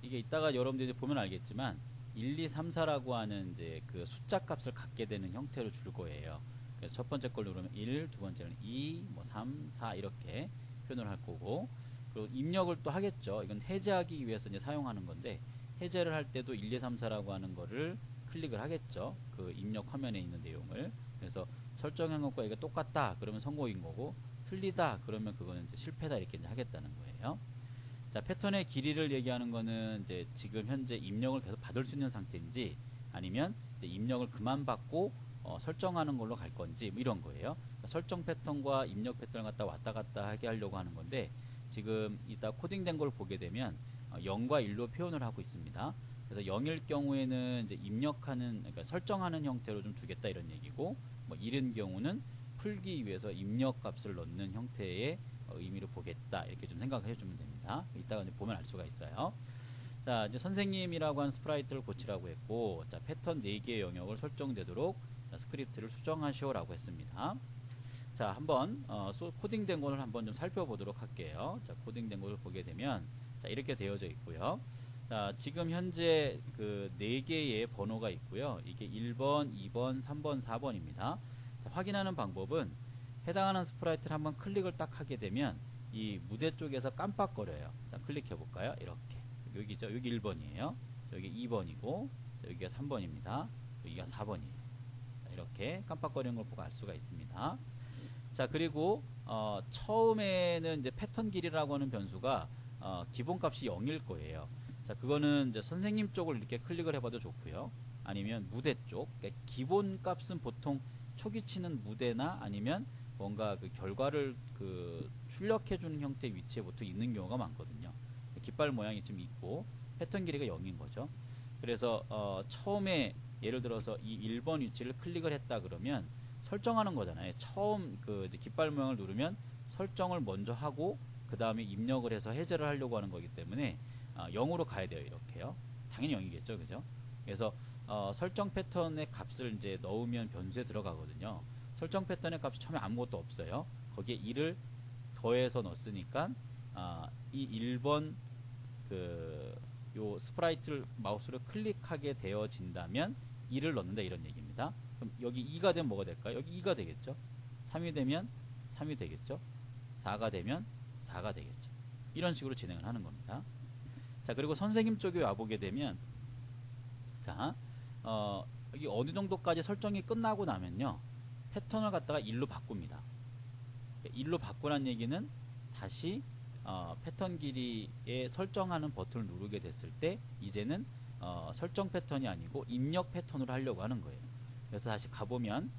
이게 이따가 여러분들이 보면 알겠지만 1, 2, 3, 4라고 하는 이제 그 숫자 값을 갖게 되는 형태로 줄 거예요. 그래서 첫 번째 걸 누르면 1, 두 번째는 2, 뭐 3, 4 이렇게 표현을 할 거고, 그리고 입력을 또 하겠죠. 이건 해제하기 위해서 이제 사용하는 건데, 해제를 할 때도 1, 2, 3, 4라고 하는 거를 클릭을 하겠죠. 그 입력 화면에 있는 내용을. 그래서 설정한 것과 이게 똑같다 그러면 성공인 거고, 틀리다 그러면 그거는 이제 실패다 이렇게 이제 하겠다는 거예요. 자, 패턴의 길이를 얘기하는 거는 이제 지금 현재 입력을 계속 받을 수 있는 상태인지, 아니면 이제 입력을 그만 받고 설정하는 걸로 갈 건지, 뭐 이런 거예요. 그러니까 설정 패턴과 입력 패턴을 갖다 왔다 갔다 하게 하려고 하는 건데, 지금 이따 코딩된 걸 보게 되면 0과 1로 표현을 하고 있습니다. 그래서 0일 경우에는 이제 입력하는, 그러니까 설정하는 형태로 좀 두겠다 이런 얘기고, 뭐 1인 경우는 풀기 위해서 입력 값을 넣는 형태의 의미로 보겠다 이렇게 좀 생각해 주면 됩니다. 이따가 이제 보면 알 수가 있어요. 자, 이제 선생님이라고 한 스프라이트를 고치라고 했고, 자, 패턴 4개의 영역을 설정되도록 스크립트를 수정하시오라고 했습니다. 자, 한번 코딩된 것을 한번 좀 살펴보도록 할게요. 자, 코딩된 것을 보게 되면 자, 이렇게 되어져 있고요. 자, 지금 현재 그 4개의 번호가 있고요. 이게 1번, 2번, 3번, 4번입니다. 자, 확인하는 방법은 해당하는 스프라이트를 한번 클릭을 딱 하게 되면 이 무대 쪽에서 깜빡거려요. 자, 클릭해 볼까요? 이렇게. 여기죠. 여기 1번이에요. 여기 2번이고, 여기가 3번입니다. 여기가 4번이에요. 자, 이렇게 깜빡거리는 걸 보고 알 수가 있습니다. 자, 그리고 처음에는 이제 패턴 길이라고 하는 변수가 기본값이 0일 거예요. 자, 그거는 이제 선생님 쪽을 이렇게 클릭을 해봐도 좋고요. 아니면 무대 쪽. 그러니까 기본값은 보통 초기치는 무대나 아니면 뭔가 그 결과를 그 출력해주는 형태의 위치에 보통 있는 경우가 많거든요. 깃발 모양이 좀 있고 패턴 길이가 0인 거죠. 그래서 처음에 예를 들어서 이 1번 위치를 클릭을 했다 그러면 설정하는 거잖아요. 처음 그 깃발 모양을 누르면 설정을 먼저 하고 그 다음에 입력을 해서 해제를 하려고 하는 거기 때문에 0으로 가야 돼요. 이렇게요. 당연히 0이겠죠, 그죠? 그래서 설정 패턴의 값을 이제 넣으면 변수에 들어가거든요. 설정 패턴의 값이 처음에 아무것도 없어요. 거기에 1을 더해서 넣었으니까 이 1번 요 스프라이트를 마우스로 클릭하게 되어진다면 1을 넣는다 이런 얘기입니다. 그럼 여기 2가 되면 뭐가 될까요? 여기 2가 되겠죠. 3이 되면 3이 되겠죠. 4가 되면 4가 되겠죠. 이런 식으로 진행을 하는 겁니다. 자, 그리고 선생님 쪽에 와보게 되면 자, 여기 어느 정도까지 설정이 끝나고 나면요, 패턴을 갖다가 1로 바꿉니다. 1로 바꾸란 얘기는 다시 패턴 길이에 설정하는 버튼을 누르게 됐을 때 이제는 설정 패턴이 아니고 입력 패턴으로 하려고 하는 거예요. 그래서 다시 가보면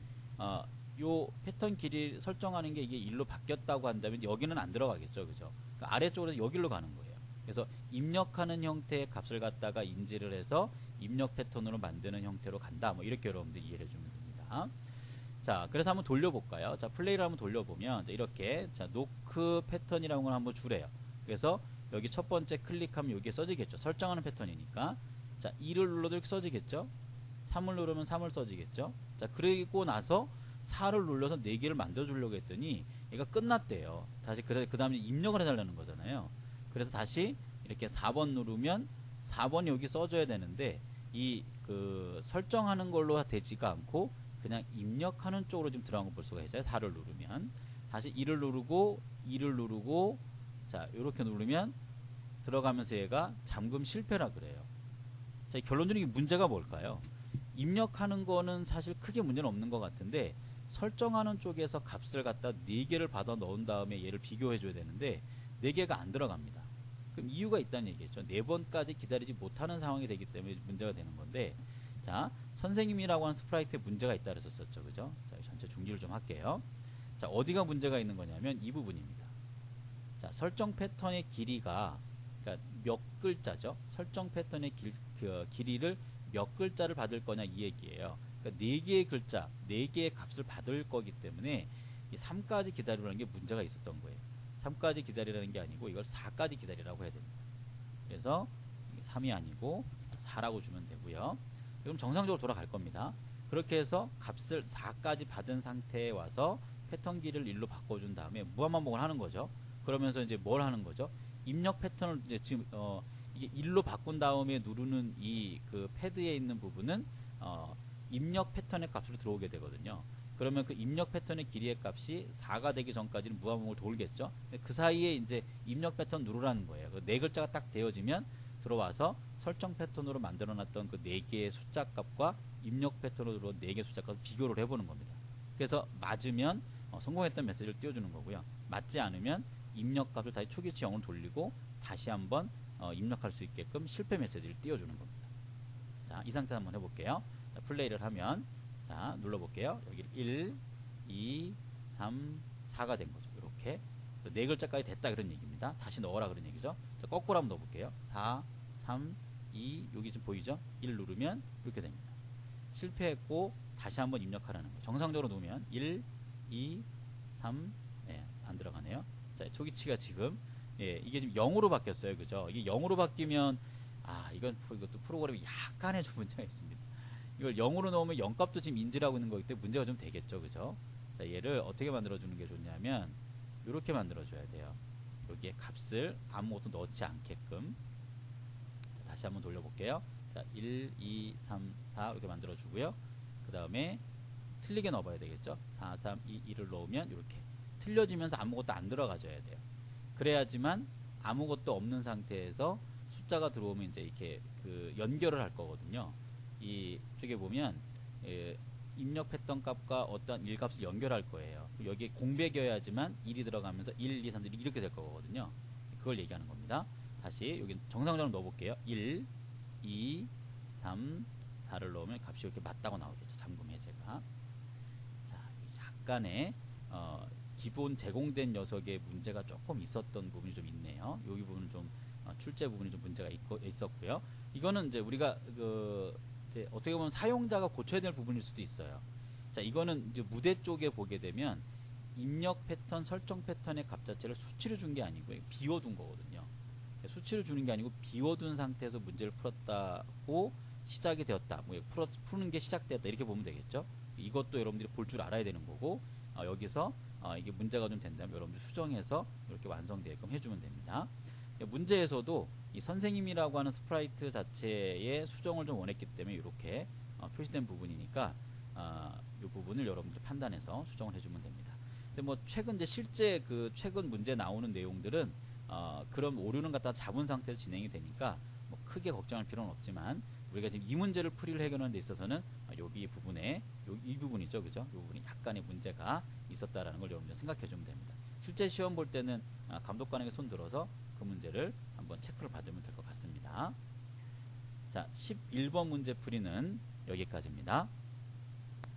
요 패턴 길이 설정하는 게 이게 1로 바뀌었다고 한다면 여기는 안 들어가겠죠, 그죠? 그러니까 아래쪽으로 여기로 가는 거예요. 그래서 입력하는 형태의 값을 갖다가 인지를 해서 입력 패턴으로 만드는 형태로 간다, 뭐 이렇게 여러분들 이해를 해주면 됩니다. 자, 그래서 한번 돌려볼까요? 자, 플레이를 한번 돌려보면 이렇게 자, 노크 패턴이라는 걸 한번 주래요. 그래서 여기 첫 번째 클릭하면 여기에 써지겠죠. 설정하는 패턴이니까. 자, 2를 눌러도 이렇게 써지겠죠. 3을 누르면 3을 써지겠죠. 자, 그리고 나서 4를 눌러서 4개를 만들어 주려고 했더니 얘가 끝났대요. 다시 그 다음에 입력을 해달라는 거잖아요. 그래서 다시 이렇게 4번 누르면 4번이 여기 써줘야 되는데 이 그 설정하는 걸로 되지가 않고 그냥 입력하는 쪽으로 좀 들어간 걸 볼 수가 있어요. 4를 누르면 다시 1을 누르고 2를 누르고 자, 이렇게 누르면 들어가면서 얘가 잠금 실패라 그래요. 자, 결론적인 문제가 뭘까요? 입력하는 거는 사실 크게 문제는 없는 것 같은데 설정하는 쪽에서 값을 갖다 4개를 받아 넣은 다음에 얘를 비교해 줘야 되는데 4개가 안 들어갑니다. 그럼 이유가 있다는 얘기겠죠. 4번까지 기다리지 못하는 상황이 되기 때문에 문제가 되는 건데, 자, 선생님이라고 하는 스프라이트에 문제가 있다 그랬었죠, 그죠? 자, 전체 중지를 좀 할게요. 자, 어디가 문제가 있는 거냐면 이 부분입니다. 자, 설정 패턴의 길이가, 그러니까 몇 글자죠. 설정 패턴의 길이를 몇 글자를 받을 거냐 이 얘기예요. 그러니까 4개의 글자, 4개의 값을 받을 거기 때문에 이 3까지 기다리라는 게 문제가 있었던 거예요. 3까지 기다리라는 게 아니고 이걸 4까지 기다리라고 해야 됩니다. 그래서 3이 아니고 4라고 주면 되고요. 그럼 정상적으로 돌아갈 겁니다. 그렇게 해서 값을 4까지 받은 상태에 와서 패턴 길이를 1로 바꿔준 다음에 무한반복을 하는 거죠. 그러면서 이제 뭘 하는 거죠? 입력 패턴을 이제 지금 이게 1로 바꾼 다음에 누르는 이 그 패드에 있는 부분은 입력 패턴의 값으로 들어오게 되거든요. 그러면 그 입력 패턴의 길이의 값이 4가 되기 전까지는 무한반복을 돌겠죠. 그 사이에 이제 입력 패턴 누르라는 거예요. 그 4글자가 딱 되어지면 들어와서 설정 패턴으로 만들어놨던 그 4개의 숫자 값과 입력 패턴으로 4개의 숫자 값을 비교를 해보는 겁니다. 그래서 맞으면 성공했던 메시지를 띄워주는 거고요. 맞지 않으면 입력 값을 다시 초기치 0으로 돌리고 다시 한번 입력할 수 있게끔 실패 메시지를 띄워주는 겁니다. 자, 이 상태 한번 해볼게요. 자, 플레이를 하면 자, 눌러볼게요. 여기 1, 2, 3, 4가 된 거죠. 이렇게 4글자까지 됐다 그런 얘기입니다. 다시 넣어라 그런 얘기죠. 자, 거꾸로 한번 넣어볼게요. 4, 3, 2, 여기 좀 보이죠? 1 누르면 이렇게 됩니다. 실패했고 다시 한번 입력하라는 거예요. 정상적으로 놓으면 1, 2, 3, 예, 안 들어가네요. 자, 초기치가 지금 예, 이게 지금 0으로 바뀌었어요. 그죠? 이게 0으로 바뀌면 이것도 프로그램이 약간의 좀 문제가 있습니다. 이걸 0으로 넣으면 0값도 지금 인지를 하고 있는 거기 때문에 문제가 좀 되겠죠. 그죠? 자, 얘를 어떻게 만들어주는 게 좋냐면 이렇게 만들어줘야 돼요. 여기에 값을 아무것도 넣지 않게끔. 자, 다시 한번 돌려볼게요. 자, 1, 2, 3, 4 이렇게 만들어주고요. 그 다음에 틀리게 넣어봐야 되겠죠. 4, 3, 2, 1을 넣으면 이렇게 틀려지면서 아무것도 안 들어가줘야 돼요. 그래야지만 아무것도 없는 상태에서 숫자가 들어오면 이제 이렇게 그 연결을 할 거거든요. 이쪽에 보면 입력 패턴 값과 어떤 일값을 연결할 거예요. 여기에 공백이어야지만 1이 들어가면서 1, 2, 3, 4 이렇게 될 거거든요. 그걸 얘기하는 겁니다. 다시 여기 정상적으로 넣어볼게요. 1, 2, 3, 4를 넣으면 값이 이렇게 맞다고 나오겠죠. 잠금 해제가. 자, 약간의 기본 제공된 녀석의 문제가 조금 있었던 부분이 좀 있네요. 여기 부분은 좀 출제 부분이 좀 문제가 있었고요. 이거는 이제 우리가 이제 어떻게 보면 사용자가 고쳐야 될 부분일 수도 있어요. 자, 이거는 이제 무대 쪽에 보게 되면 입력 패턴, 설정 패턴의 값 자체를 수치로 준 게 아니고 비워둔 거거든요. 수치로 주는 게 아니고 비워둔 상태에서 문제를 풀었다고 시작이 되었다. 뭐 푸는 게 시작되었다. 이렇게 보면 되겠죠. 이것도 여러분들이 볼 줄 알아야 되는 거고 여기서 이게 문제가 좀 된다면 여러분들 수정해서 이렇게 완성되게끔 해주면 됩니다. 문제에서도 이 선생님이라고 하는 스프라이트 자체의 수정을 좀 원했기 때문에 이렇게 표시된 부분이니까 이 부분을 여러분들이 판단해서 수정을 해주면 됩니다. 근데 뭐 최근 이제 실제 그 최근 문제 나오는 내용들은 그런 오류는 갖다 잡은 상태에서 진행이 되니까 뭐 크게 걱정할 필요는 없지만 우리가 지금 이 문제를 풀이를 해결하는 데 있어서는 여기 부분에 이 부분이죠, 그죠? 이 부분이 약간의 문제가 있었다라는 걸 여러분들 생각해 주면 됩니다. 실제 시험 볼 때는 감독관에게 손 들어서 그 문제를 한번 체크를 받으면 될 것 같습니다. 자, 11번 문제 풀이는 여기까지입니다.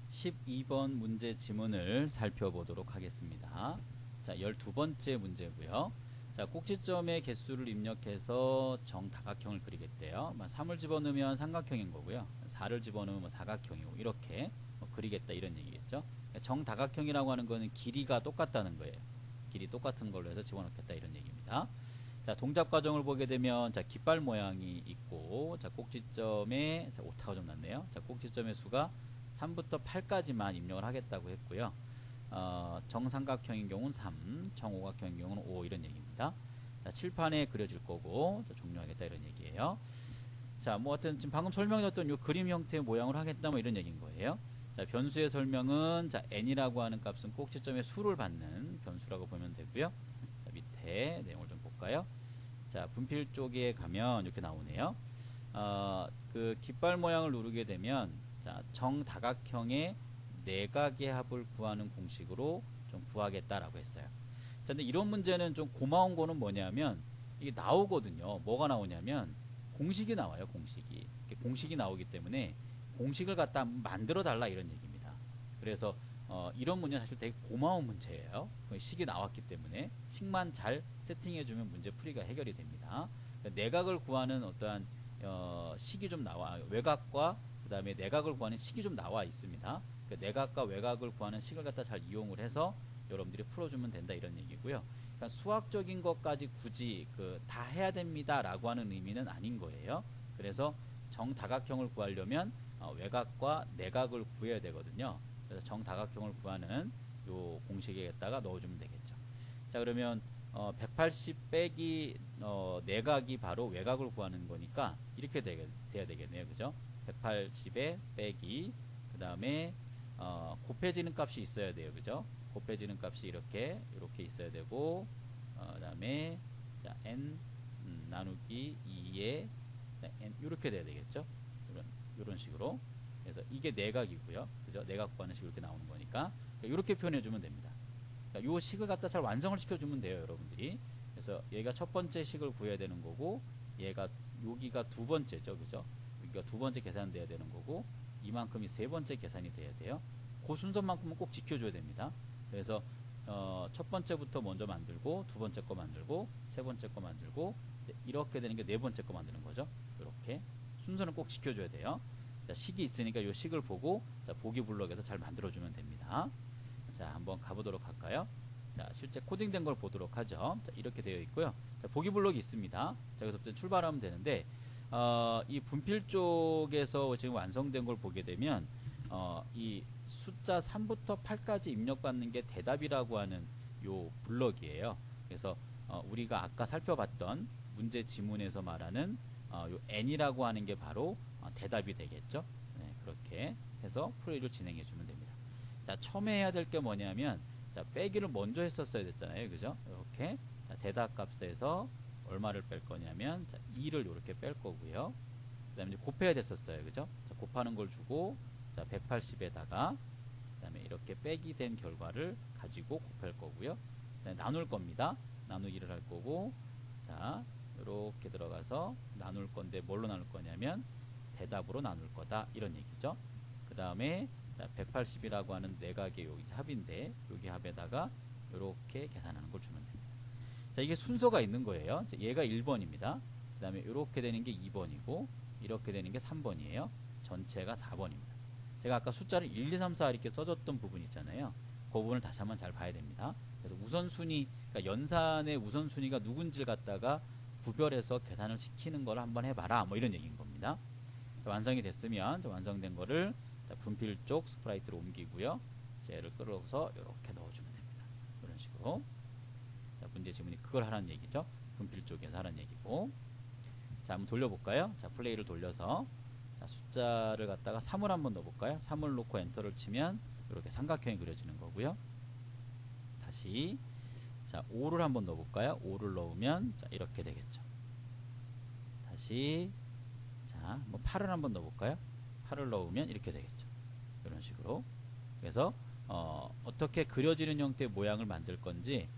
12번 문제 지문을 살펴보도록 하겠습니다. 자, 12번째 문제고요. 자, 꼭지점의 개수를 입력해서 정다각형을 그리겠대요. 3을 집어넣으면 삼각형인 거고요. 4를 집어넣으면 사각형이고 이렇게 그리겠다 이런 얘기겠죠. 정다각형이라고 하는 거는 길이가 똑같다는 거예요. 길이 똑같은 걸로 해서 집어넣겠다 이런 얘기입니다. 자, 동작 과정을 보게 되면 자, 깃발 모양이 있고 자, 꼭지점에 자, 오타가 좀 났네요. 자, 꼭지점의 수가 3부터 8까지만 입력을 하겠다고 했고요. 정삼각형인 경우는 3, 정오각형인 경우는 5 이런 얘기입니다. 자, 칠판에 그려질 거고 자, 종료하겠다 이런 얘기예요. 자, 뭐 하여튼 지금 방금 설명드렸던 요 그림 형태의 모양을 하겠다 뭐 이런 얘기인 거예요. 자, 변수의 설명은 자, n이라고 하는 값은 꼭지점의 수를 받는 변수라고 보면 되고요. 자, 밑에 내용을 좀 볼까요? 자, 분필 쪽에 가면 이렇게 나오네요. 그 깃발 모양을 누르게 되면 자, 정다각형의 내각의 합을 구하는 공식으로 좀 구하겠다라고 했어요. 자, 근데 이런 문제는 좀 고마운 거는 뭐냐면 이게 나오거든요. 뭐가 나오냐면 공식이 나와요. 공식이 나오기 때문에 공식을 갖다 만들어 달라 이런 얘기입니다. 그래서 이런 문제는 사실 되게 고마운 문제예요. 식이 나왔기 때문에 식만 잘 세팅해주면 문제 풀이가 해결이 됩니다. 그러니까 내각을 구하는 어떠한 식이 좀 나와, 외곽과 그 다음에 내각을 구하는 식이 좀 나와 있습니다. 그러니까 내각과 외곽을 구하는 식을 갖다 잘 이용을 해서 여러분들이 풀어주면 된다 이런 얘기고요. 그러니까 수학적인 것까지 굳이 다 해야 됩니다 라고 하는 의미는 아닌 거예요. 그래서 정다각형을 구하려면 외곽과 내각을 구해야 되거든요. 그래서 정다각형을 구하는 요 공식에다가 넣어주면 되겠죠. 자, 그러면 180 빼기 내각이 바로 외곽을 구하는 거니까 이렇게 돼야 되겠네요. 그죠? 180에 빼기 그 다음에 곱해지는 값이 있어야 돼요. 그죠? 곱해지는 값이 이렇게 있어야 되고 그 다음에 자, n 나누기 2에 n 이렇게 돼야 되겠죠? 이런 식으로. 그래서 이게 내각이고요. 그죠? 내각 구하는 식으로 이렇게 나오는 거니까 이렇게 표현해 주면 됩니다. 이 식을 갖다 잘 완성을 시켜주면 돼요, 여러분들이. 그래서 얘가 첫 번째 식을 구해야 되는 거고, 얘가 여기가 두 번째죠, 그죠? 여기가 두 번째 계산돼야 되는 거고, 이만큼이 세 번째 계산이 돼야 돼요. 그 순서만큼은 꼭 지켜줘야 됩니다. 그래서 첫 번째부터 먼저 만들고, 두 번째 거 만들고, 세 번째 거 만들고, 이렇게 되는 게 네 번째 거 만드는 거죠. 이렇게 순서는 꼭 지켜줘야 돼요. 자, 식이 있으니까 이 식을 보고, 자, 보기 블럭에서 잘 만들어주면 됩니다. 자, 한번 가보도록 할까요? 자, 실제 코딩된 걸 보도록 하죠. 자, 이렇게 되어 있고요. 자, 보기 블록이 있습니다. 자, 여기서부터 출발하면 되는데, 이 분필 쪽에서 지금 완성된 걸 보게 되면, 이 숫자 3부터 8까지 입력받는 게 대답이라고 하는 요 블럭이에요. 그래서 우리가 아까 살펴봤던 문제 지문에서 말하는 요 n이라고 하는 게 바로 대답이 되겠죠. 네, 그렇게 해서 풀이를 진행해 주면 됩니다. 자, 처음에 해야 될 게 뭐냐면, 자, 빼기를 먼저 했었어야 됐잖아요. 그죠? 이렇게. 자, 대답 값에서 얼마를 뺄 거냐면, 자, 2를 이렇게 뺄 거고요. 그 다음에 곱해야 됐었어요. 그죠? 자, 곱하는 걸 주고, 자, 180에다가, 그 다음에 이렇게 빼기 된 결과를 가지고 곱할 거고요. 나눌 겁니다. 나누기를 할 거고, 자, 이렇게 들어가서 나눌 건데, 뭘로 나눌 거냐면, 대답으로 나눌 거다. 이런 얘기죠. 그 다음에, 자, 180이라고 하는 내각의 여기 합인데 여기 합에다가 이렇게 계산하는 걸 주면 됩니다. 자, 이게 순서가 있는 거예요. 자, 얘가 1번입니다. 그 다음에 이렇게 되는 게 2번이고 이렇게 되는 게 3번이에요. 전체가 4번입니다. 제가 아까 숫자를 1, 2, 3, 4 이렇게 써줬던 부분 있잖아요. 그 부분을 다시 한번 잘 봐야 됩니다. 그래서 우선순위, 그러니까 연산의 우선순위가 누군지를 갖다가 구별해서 계산을 시키는 걸 한번 해봐라. 뭐 이런 얘기인 겁니다. 자, 완성이 됐으면 완성된 거를 자, 분필 쪽 스프라이트로 옮기고요. 쟤를 끌어서 이렇게 넣어주면 됩니다. 이런 식으로. 자, 문제 지문이 그걸 하라는 얘기죠. 분필 쪽에서 하라는 얘기고. 자, 한번 돌려볼까요? 자, 플레이를 돌려서 자, 숫자를 갖다가 3을 한번 넣어볼까요? 3을 놓고 엔터를 치면 이렇게 삼각형이 그려지는 거고요. 다시 자, 5를 한번 넣어볼까요? 5를 넣으면 자, 이렇게 되겠죠. 다시 자, 뭐 8을 한번 넣어볼까요? 8을 넣으면 이렇게 되겠죠. 이런 식으로. 그래서 어떻게 그려지는 형태의 모양을 만들 건지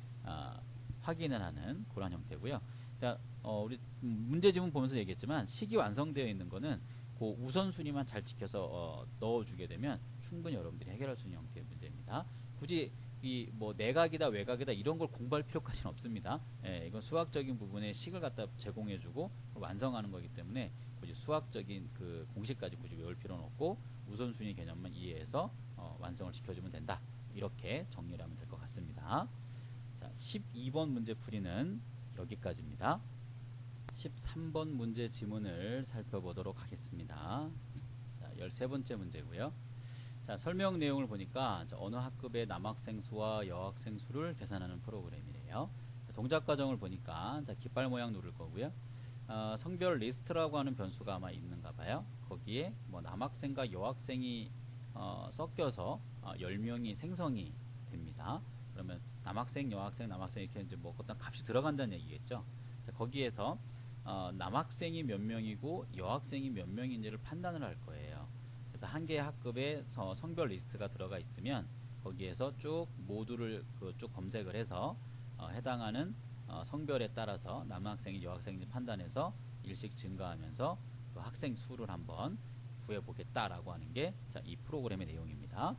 확인을 하는 그런 형태고요. 자, 우리 문제 지문 보면서 얘기했지만 식이 완성되어 있는 거는 그 우선순위만 잘 지켜서 넣어주게 되면 충분히 여러분들이 해결할 수 있는 형태의 문제입니다. 굳이 이 뭐 내각이다 외곽이다 이런 걸 공부할 필요까지는 없습니다. 예, 이건 수학적인 부분에 식을 갖다 제공해주고 완성하는 거기 때문에 굳이 수학적인 그 공식까지 굳이 외울 필요는 없고 우선순위 개념만 이해해서 완성을 시켜주면 된다. 이렇게 정리를 하면 될 것 같습니다. 자, 12번 문제 풀이는 여기까지입니다. 13번 문제 지문을 살펴보도록 하겠습니다. 자, 13번째 문제고요. 자, 설명 내용을 보니까 어느 학급의 남학생 수와 여학생 수를 계산하는 프로그램이래요. 자, 동작 과정을 보니까 자, 깃발 모양 누를 거고요. 성별 리스트라고 하는 변수가 아마 있는가 봐요. 거기에 뭐 남학생과 여학생이 섞여서 10명이 생성이 됩니다. 그러면 남학생, 여학생, 남학생 이렇게 이제 뭐 어떤 값이 들어간다는 얘기겠죠. 자, 거기에서 남학생이 몇 명이고 여학생이 몇 명인지를 판단을 할 거예요. 그래서 한 개의 학급에 성별 리스트가 들어가 있으면 거기에서 쭉 모두를 쭉 검색을 해서 해당하는 성별에 따라서 남학생이 여학생인지 판단해서 일씩 증가하면서 그 학생 수를 한번 구해보겠다라고 하는 게 이 프로그램의 내용입니다.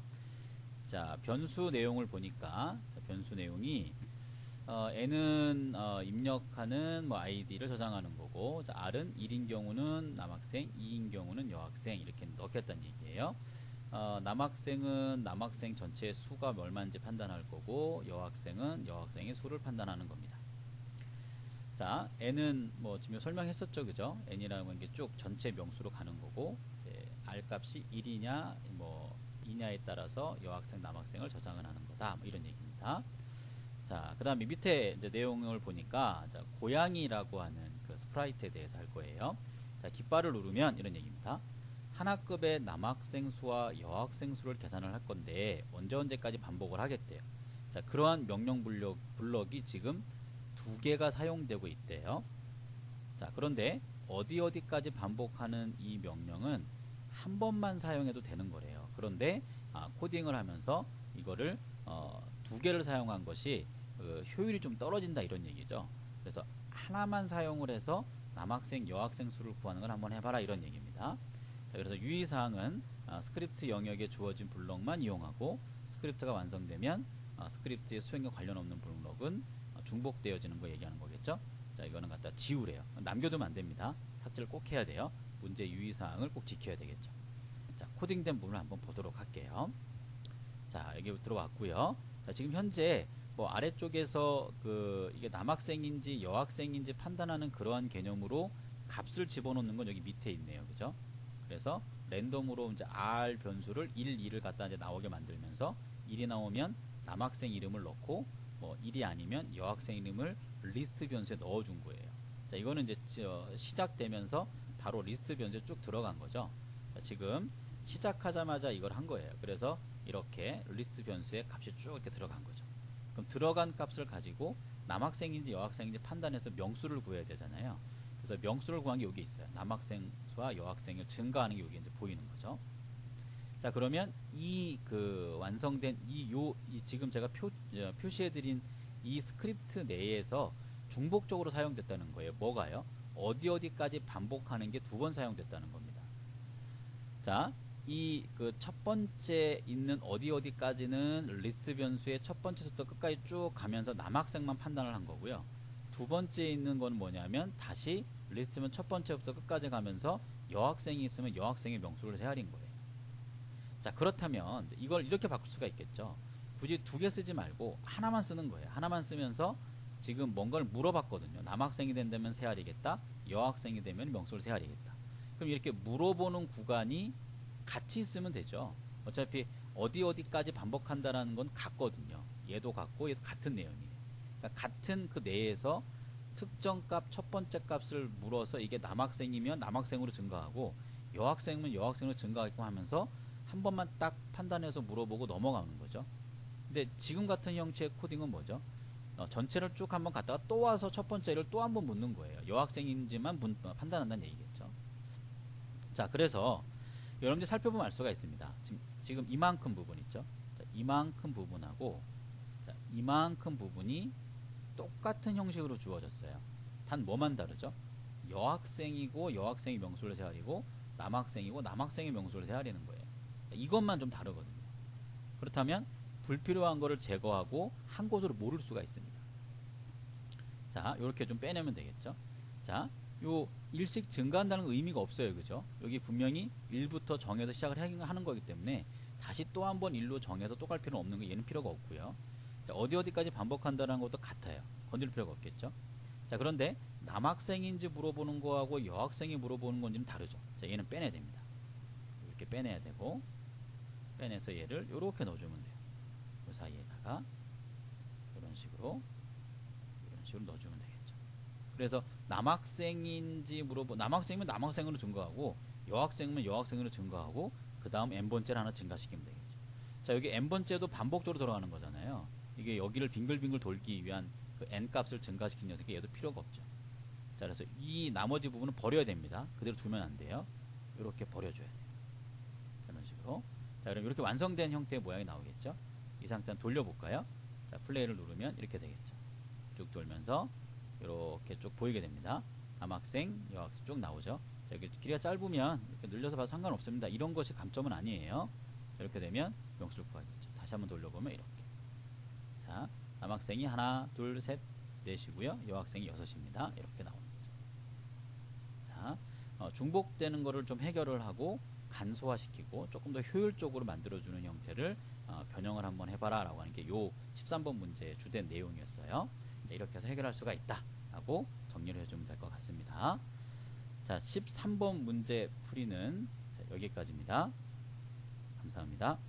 자, 변수 내용을 보니까 자, 변수 내용이 n은 입력하는 뭐 아이디를 저장하는 거고, 자, r은 1인 경우는 남학생, 2인 경우는 여학생 이렇게 넣겠다는 얘기예요. 남학생은 남학생 전체 수가 얼마인지 판단할 거고, 여학생은 여학생의 수를 판단하는 겁니다. 자, n은 뭐 지금 설명했었죠, 그죠? n이라는 게 쭉 전체 명수로 가는 거고, 이제 r 값이 1이냐 뭐 2냐에 따라서 여학생, 남학생을 저장을 하는 거다, 뭐 이런 얘기입니다. 자, 그 다음에 밑에 이제 내용을 보니까, 자, 고양이라고 하는 그 스프라이트에 대해서 할 거예요. 자, 깃발을 누르면 이런 얘기입니다. 한 학급의 남학생 수와 여학생 수를 계산을 할 건데 언제까지 반복을 하겠대요. 자, 그러한 명령 블럭이 지금 2개가 사용되고 있대요. 자, 그런데 어디까지 반복하는 이 명령은 한 번만 사용해도 되는 거래요. 그런데 코딩을 하면서 이거를 2개를 사용한 것이 효율이 좀 떨어진다 이런 얘기죠. 그래서 하나만 사용을 해서 남학생, 여학생 수를 구하는 걸 한번 해봐라 이런 얘기입니다. 자, 그래서 유의사항은 스크립트 영역에 주어진 블럭만 이용하고, 스크립트가 완성되면 스크립트의 수행과 관련 없는 블럭은 중복되어지는 거 얘기하는 거겠죠. 자, 이거는 갖다 지우래요. 남겨두면 안 됩니다. 삭제를 꼭 해야 돼요. 문제 유의사항을 꼭 지켜야 되겠죠. 자, 코딩된 부분을 한번 보도록 할게요. 자, 여기 들어왔고요. 자, 지금 현재 뭐 아래쪽에서 이게 남학생인지 여학생인지 판단하는 그러한 개념으로 값을 집어넣는 건 여기 밑에 있네요. 그죠? 그래서 랜덤으로 이제 R 변수를 1, 2를 갖다 이제 나오게 만들면서 1이 나오면 남학생 이름을 넣고, 뭐 1이 아니면 여학생 이름을 리스트 변수에 넣어준 거예요. 자, 이거는 이제 시작되면서 바로 리스트 변수에 쭉 들어간 거죠. 자, 지금 시작하자마자 이걸 한 거예요. 그래서 이렇게 리스트 변수에 값이 쭉 이렇게 들어간 거죠. 그럼 들어간 값을 가지고 남학생인지 여학생인지 판단해서 명수를 구해야 되잖아요. 그래서 명수를 구한 게 여기 있어요. 남학생 수와 여학생을 증가하는 게 여기 이제 보이는 거죠. 자, 그러면 이 완성된 지금 제가 표시해드린 이 스크립트 내에서 중복적으로 사용됐다는 거예요. 뭐가요? 어디까지 반복하는 게 2번 사용됐다는 겁니다. 자, 이 첫 번째 있는 어디까지는 리스트 변수의 첫 번째부터 끝까지 쭉 가면서 남학생만 판단을 한 거고요. 두 번째 있는 건 뭐냐면 다시 리스트면 첫 번째부터 끝까지 가면서 여학생이 있으면 여학생의 명수를 헤아린 거예요. 자, 그렇다면 이걸 이렇게 바꿀 수가 있겠죠. 굳이 2개 쓰지 말고 하나만 쓰는 거예요. 하나만 쓰면서 지금 뭔가를 물어봤거든요. 남학생이 된다면 헤아리겠다, 여학생이 되면 명수를 헤아리겠다. 그럼 이렇게 물어보는 구간이 같이 있으면 되죠. 어차피 어디까지 반복한다라는 건 같거든요. 얘도 같고 얘도 같은 내용이에요. 그러니까 같은 그 내에서 특정 값 첫 번째 값을 물어서 이게 남학생이면 남학생으로 증가하고 여학생이면 여학생으로 증가하게끔 하면서 한 번만 딱 판단해서 물어보고 넘어가는 거죠. 근데 지금 같은 형태의 코딩은 뭐죠? 전체를 쭉 한번 갔다가 또 와서 첫 번째를 또 한번 묻는 거예요. 여학생인지만 판단한다는 얘기겠죠. 자, 그래서 여러분들이 살펴보면 알 수가 있습니다. 지금 이만큼 부분 있죠. 자, 이만큼 부분하고, 자, 이만큼 부분이 똑같은 형식으로 주어졌어요. 단 뭐만 다르죠? 여학생이고 여학생이 명수를 헤아리고, 남학생이고 남학생의 명수를 헤아리는 거예요. 이것만 좀 다르거든요. 그렇다면 불필요한 거를 제거하고 한 곳으로 모를 수가 있습니다. 자, 이렇게 좀 빼내면 되겠죠. 자, 요 일씩 증가한다는 의미가 없어요. 그죠? 여기 분명히 1부터 정해서 시작을 하는 거기 때문에 다시 또 한 번 1로 정해서 또 갈 필요는 없는 거, 얘는 필요가 없고요. 자, 어디까지 반복한다는 것도 같아요. 건들 필요가 없겠죠. 자, 그런데 남학생인지 물어보는 거하고 여학생이 물어보는 건지는 다르죠. 자, 얘는 빼내야 됩니다. 이렇게 빼내야 되고, 빼내서 얘를 이렇게 넣어주면 돼요. 그 사이에다가 이런 식으로 넣어주면 되겠죠. 그래서 남학생인지 남학생이면 남학생으로 증가하고, 여학생이면 여학생으로 증가하고, 그 다음 n번째를 하나 증가시키면 되겠죠. 자, 여기 n번째도 반복적으로 들어가는 거잖아요. 이게 여기를 빙글빙글 돌기 위한 그 n값을 증가시키는 녀석이 얘도 필요가 없죠. 자, 그래서 이 나머지 부분은 버려야 됩니다. 그대로 두면 안 돼요. 이렇게 버려줘야 돼요. 이런 식으로. 자, 그럼 이렇게 완성된 형태의 모양이 나오겠죠. 이 상태는 돌려볼까요? 자, 플레이를 누르면 이렇게 되겠죠. 쭉 돌면서 이렇게 쭉 보이게 됩니다. 남학생, 여학생 쭉 나오죠. 자, 여기 길이가 짧으면 이렇게 늘려서 봐도 상관없습니다. 이런 것이 감점은 아니에요. 이렇게 되면 명수를 구하겠죠. 다시 한번 돌려보면 이렇게. 자, 남학생이 하나, 둘, 셋, 넷이고요. 여학생이 6입니다. 이렇게 나오는 거죠. 자, 중복되는 거를 좀 해결을 하고 간소화시키고 조금 더 효율적으로 만들어주는 형태를 변형을 한번 해봐라 라고 하는 게 요 13번 문제의 주된 내용이었어요. 자, 이렇게 해서 해결할 수가 있다 라고 정리를 해주면 될 것 같습니다. 자, 13번 문제 풀이는 여기까지입니다. 감사합니다.